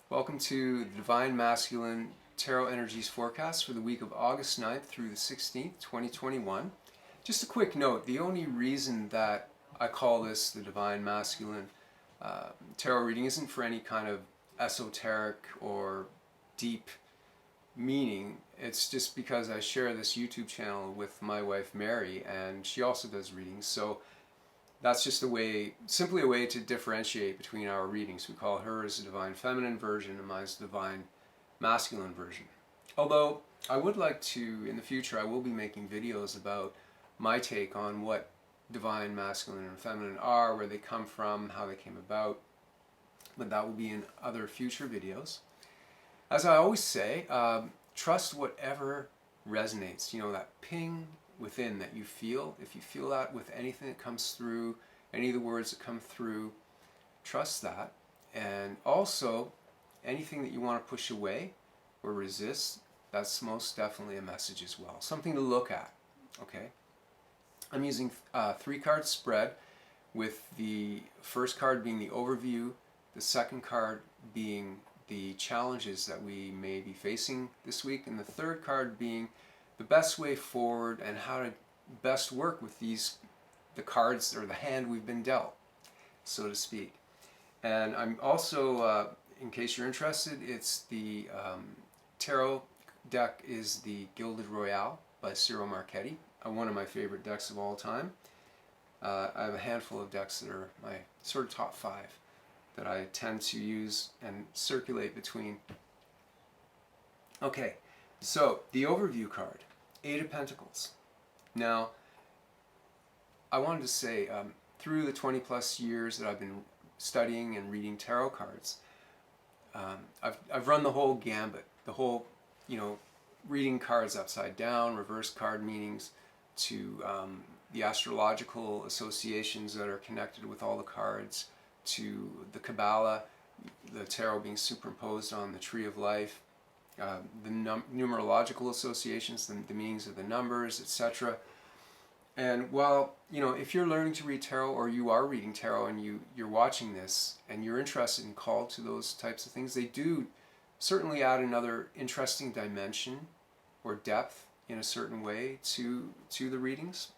Welcome to the Divine Masculine Tarot Energies forecast for the week of August 9th through the 16th, 2021. Just a quick note, the only reason that I call this the Divine Masculine Tarot reading isn't for any kind of esoteric or deep meaning. It's just because I share this YouTube channel with my wife Mary, and she also does readings. So that's just simply a way to differentiate between our readings. We call hers a divine feminine version and mine's a divine masculine version. Although I would like to, in the future, I will be making videos about my take on what divine masculine and feminine are, where they come from, how they came about, but that will be in other future videos. As I always say, trust whatever resonates. You know, that ping within that you feel. If you feel that with anything that comes through, any of the words that come through, trust that. And also, anything that you want to push away or resist, that's most definitely a message as well. Something to look at, okay? I'm using a 3-card spread, with the first card being the overview, the second card being the challenges that we may be facing this week, and the third card being the best way forward and how to best work with the cards or the hand we've been dealt, so to speak. And I'm also, in case you're interested, it's the tarot deck is the Gilded Royale by Cyril Marchetti, one of my favorite decks of all time. I have a handful of decks that are my sort of top 5 that I tend to use and circulate between. Okay, so the overview card, 8 of Pentacles. Now, I wanted to say, through the 20 plus years that I've been studying and reading tarot cards, I've run the whole gambit, the whole, reading cards upside down, reverse card meanings, to the astrological associations that are connected with all the cards, to the Kabbalah, the tarot being superimposed on the tree of life, the numerological associations, the meanings of the numbers, etc. And while, if you're learning to read tarot, or you are reading tarot and you're watching this and you're interested and called to those types of things, they do certainly add another interesting dimension or depth in a certain way to the readings.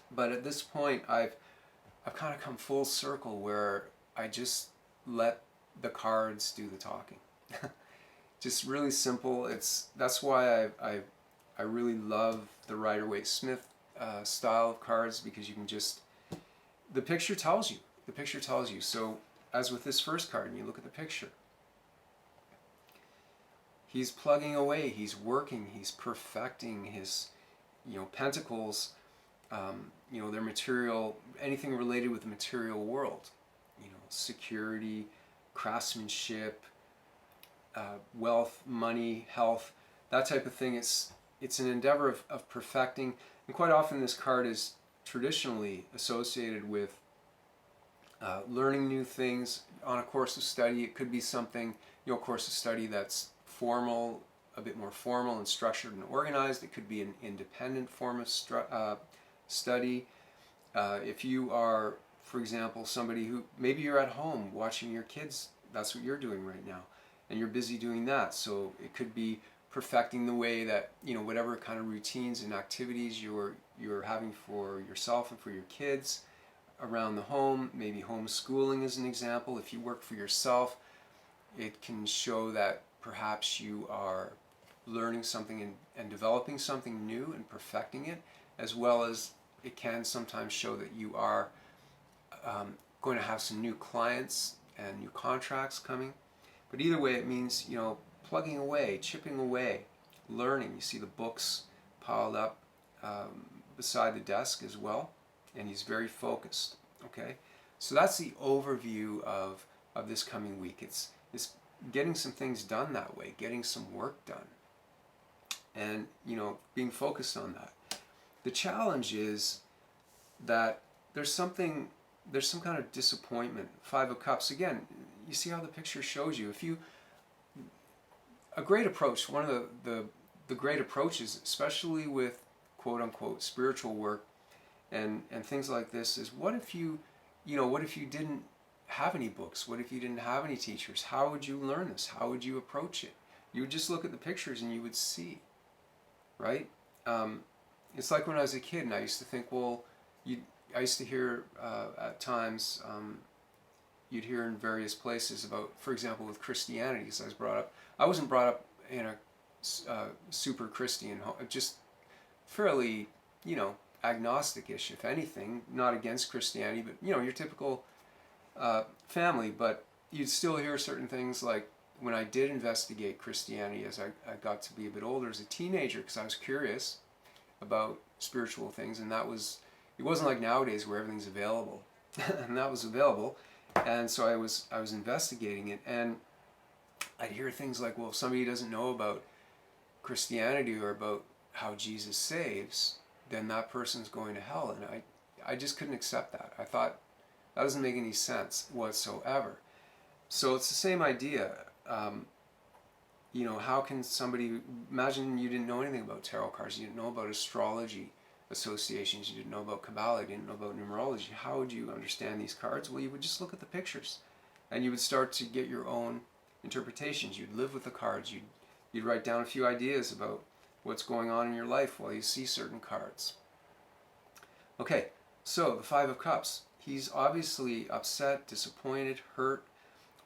But at this point, I've kind of come full circle where I just let the cards do the talking. Just really simple. That's why I really love the Rider-Waite-Smith style of cards, because you can just, the picture tells you. The picture tells you. So as with this first card, and you look at the picture, he's plugging away, he's working, he's perfecting his, pentacles, their material, anything related with the material world, security, craftsmanship, wealth, money, health, that type of thing. It's an endeavor of perfecting, and quite often this card is traditionally associated with learning new things on a course of study. It could be something, a course of study that's formal, a bit more formal and structured and organized. It could be an independent form of study. If you are, for example, somebody who, maybe you're at home watching your kids, that's what you're doing right now, and you're busy doing that. So it could be perfecting the way that, whatever kind of routines and activities you're having for yourself and for your kids around the home. Maybe homeschooling is an example. If you work for yourself, it can show that perhaps you are learning something and developing something new and perfecting it, as well as it can sometimes show that you are going to have some new clients and new contracts coming. But either way, it means, plugging away, chipping away, learning. You see the books piled up beside the desk as well, and he's very focused, okay? So that's the overview of this coming week. It's getting some things done that way, getting some work done, and, being focused on that. The challenge is that there's some kind of disappointment. 5 of Cups, again, you see how the picture shows you. A great approach, one of the great approaches, especially with quote-unquote spiritual work and things like this, is what if you didn't have any books? What if you didn't have any teachers? How would you learn this? How would you approach it? You would just look at the pictures and you would see, right? It's like when I was a kid and I used to think, well, I used to hear at times, you'd hear in various places about, for example, with Christianity, because I wasn't brought up in a super Christian home, just fairly, agnostic-ish, if anything, not against Christianity, but, your typical family. But you'd still hear certain things like, when I did investigate Christianity as I got to be a bit older as a teenager, because I was curious about spiritual things, and it wasn't like nowadays where everything's available, and that was available, and so I was investigating it, and I'd hear things like, well, if somebody doesn't know about Christianity or about how Jesus saves, then that person's going to hell, and I just couldn't accept that. I thought that doesn't make any sense whatsoever. So it's the same idea. How can somebody, imagine you didn't know anything about tarot cards, you didn't know about astrology associations, you didn't know about Kabbalah, you didn't know about numerology. How would you understand these cards? Well, you would just look at the pictures and you would start to get your own interpretations. You'd live with the cards. You'd write down a few ideas about what's going on in your life while you see certain cards. Okay, so the Five of Cups. He's obviously upset, disappointed, hurt.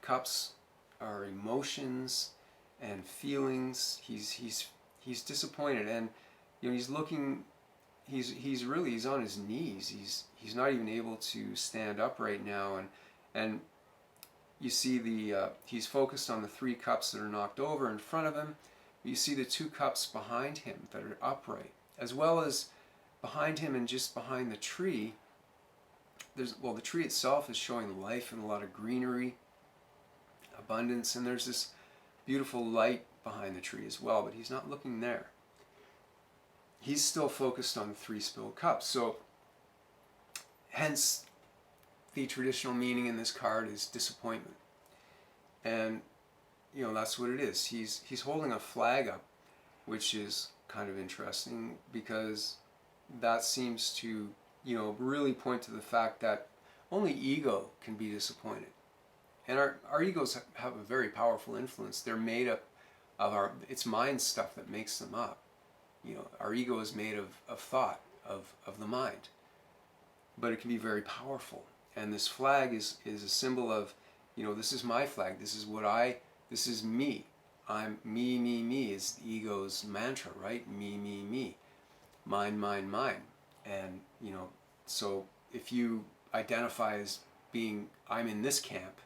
Cups are emotions and feelings. He's disappointed, and he's looking. He's on his knees. He's not even able to stand up right now, and you see he's focused on the 3 cups that are knocked over in front of him. You see the 2 cups behind him that are upright, as well as behind him and just behind the tree. The tree itself is showing life and a lot of greenery, abundance, and there's this beautiful light behind the tree as well, but he's not looking there. He's still focused on the 3 spilled cups. So hence the traditional meaning in this card is disappointment. And that's what it is. He's holding a flag up, which is kind of interesting, because that seems to really point to the fact that only ego can be disappointed. And our egos have a very powerful influence. They're made up of it's mind stuff that makes them up. Our ego is made of thought, of the mind. But it can be very powerful. And this flag is a symbol of, this is my flag. This is me. I'm me is the ego's mantra, right? Me. Mine, mine, mine. And, so if you identify as being, I'm in this camp,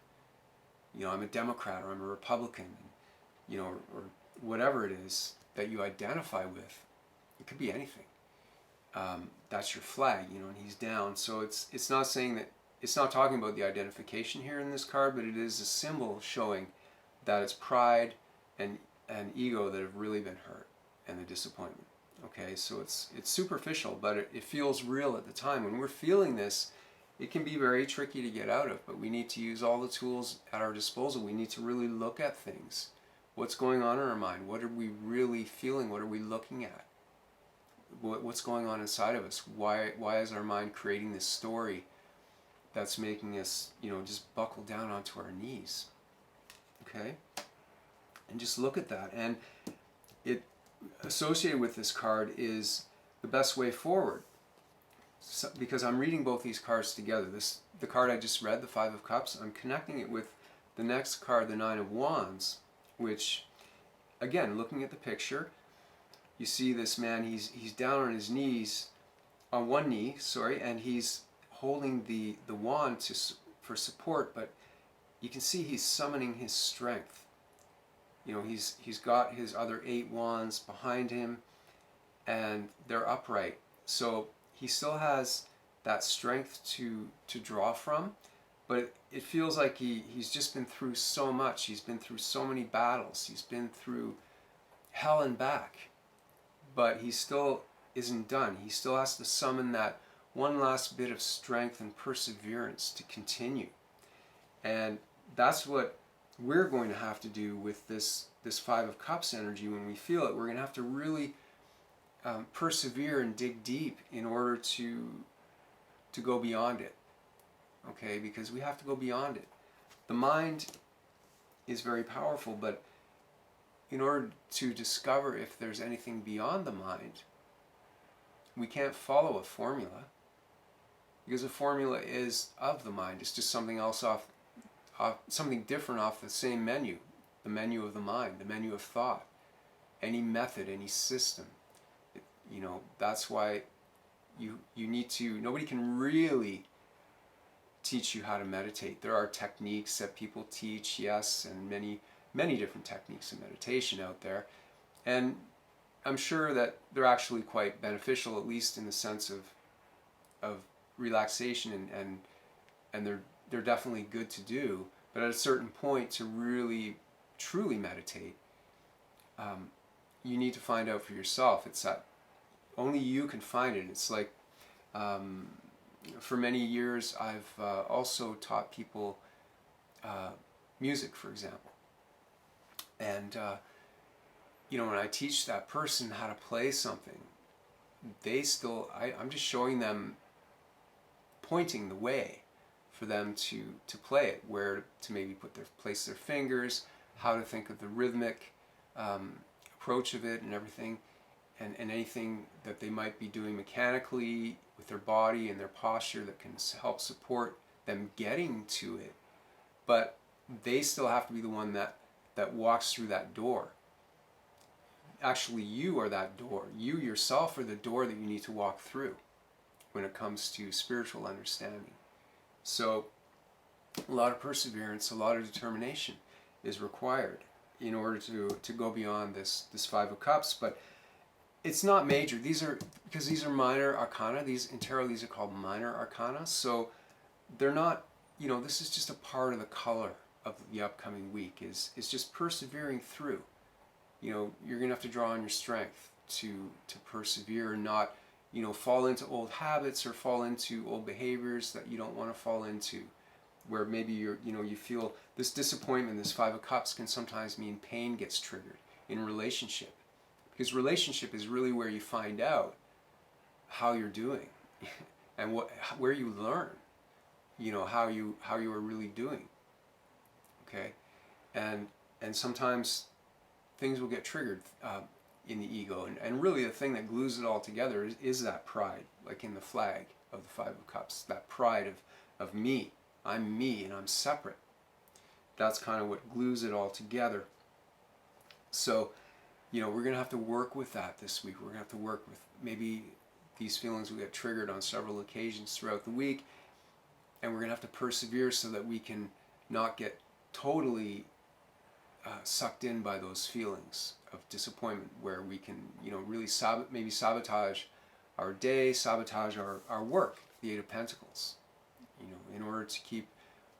I'm a Democrat or I'm a Republican, or whatever it is that you identify with, it could be anything. That's your flag, and he's down. So it's not saying that, it's not talking about the identification here in this card, but it is a symbol showing that it's pride and ego that have really been hurt, and the disappointment. Okay, so it's superficial, but it feels real at the time. When we're feeling this, it can be very tricky to get out of, but we need to use all the tools at our disposal. We need to really look at things. What's going on in our mind? What are we really feeling? What are we looking at? What's going on inside of us? Why is our mind creating this story that's making us, just buckle down onto our knees? Okay? And just look at that. And it associated with this card is the best way forward. So, because I'm reading both these cards together. The card I just read, the Five of Cups, I'm connecting it with the next card, the Nine of Wands, which, again, looking at the picture, you see this man, he's down on his knees, on one knee, and he's holding the wand for support, but you can see he's summoning his strength. He's got his other 8 wands behind him, and they're upright. So he still has that strength to draw from, but it feels like he's just been through so much. He's been through so many battles. He's been through hell and back, but he still isn't done. He still has to summon that one last bit of strength and perseverance to continue. And that's what we're going to have to do with this Five of Cups energy. When we feel it, we're going to have to really persevere and dig deep in order to go beyond it. okay? Because we have to go beyond it. The mind is very powerful, but in order to discover if there's anything beyond the mind, we can't follow a formula, because a formula is of the mind. It's just something else off something different off the same menu, the menu of the mind, the menu of thought, any method, any system. That's why you need to, nobody can really teach you how to meditate. There are techniques that people teach, yes, and many different techniques of meditation out there, and I'm sure that they're actually quite beneficial, at least in the sense of relaxation, and they're definitely good to do. But at a certain point, to really truly meditate, you need to find out for yourself. It's that only you can find it. It's like, for many years I've also taught people music, for example, and when I teach that person how to play something, I'm just showing them, pointing the way for them to play it, where to maybe place their fingers, how to think of the rhythmic approach of it and everything, and anything that they might be doing mechanically with their body and their posture that can help support them getting to it. But they still have to be the one that walks through that door. Actually, you are that door. You yourself are the door that you need to walk through when it comes to spiritual understanding. So a lot of perseverance, a lot of determination is required in order to go beyond this Five of Cups. But it's not major. Because these are minor arcana. In tarot, these are called minor arcana. So they're not, this is just a part of the color of the upcoming week, is just persevering through. You're going to have to draw on your strength to persevere and not, fall into old habits or fall into old behaviors that you don't want to fall into, where maybe you feel this disappointment. This Five of Cups can sometimes mean pain gets triggered in relationship, because relationship is really where you find out how you're doing and where you learn, how you are really doing. Okay, and sometimes things will get triggered in the ego, and really the thing that glues it all together is that pride, like in the flag of the Five of Cups, that pride of me. I'm me and I'm separate. That's kind of what glues it all together. So, we're going to have to work with that this week. We're going to have to work with maybe these feelings will get triggered on several occasions throughout the week, and we're going to have to persevere so that we can not get totally sucked in by those feelings of disappointment, where we can, really maybe sabotage our day, sabotage our work, the Eight of Pentacles. In order to keep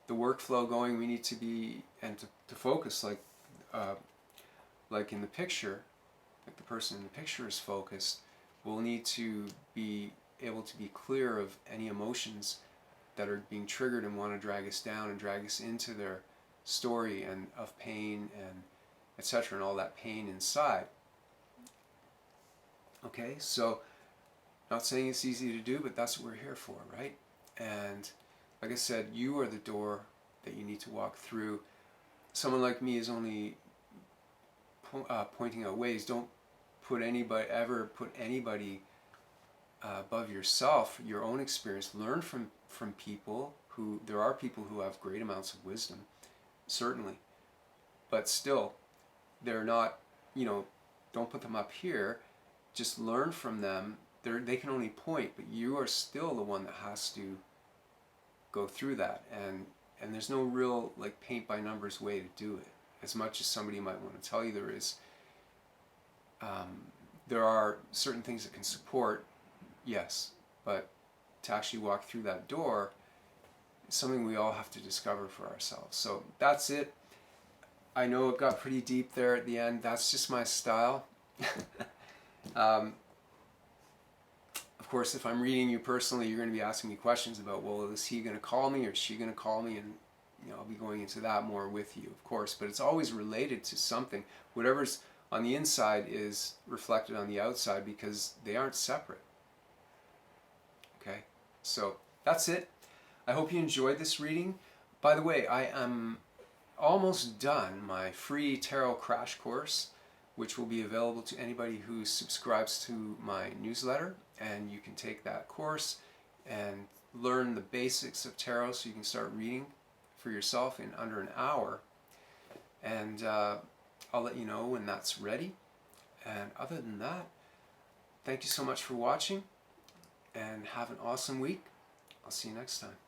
the workflow going, we need to be, and to focus, like in the picture, like the person in the picture is focused. We'll need to be able to be clear of any emotions that are being triggered and want to drag us down and drag us into their story and of pain and etc., and all that pain inside. Okay, so not saying it's easy to do, but that's what we're here for, right? And like I said, you are the door that you need to walk through. Someone like me is only pointing out ways. Don't ever put anybody above yourself, your own experience. Learn from people there are people who have great amounts of wisdom, certainly, but still, they're not, don't put them up here. Just learn from them. They can only point, but you are still the one that has to go through that. And there's no real paint by numbers way to do it. As much as somebody might want to tell you there is, there are certain things that can support, yes, but to actually walk through that door is something we all have to discover for ourselves. So that's it. I know it got pretty deep there at the end. That's just my style. Of course, if I'm reading you personally, you're going to be asking me questions about, well, is he going to call me or is she going to call me? And I'll be going into that more with you, of course. But it's always related to something. Whatever's on the inside is reflected on the outside, because they aren't separate. Okay, so that's it. I hope you enjoyed this reading. By the way, I am almost done my free tarot crash course, which will be available to anybody who subscribes to my newsletter, and you can take that course and learn the basics of tarot so you can start reading for yourself in under an hour. And I'll let you know when that's ready. And other than that, thank you so much for watching, and have an awesome week. I'll see you next time.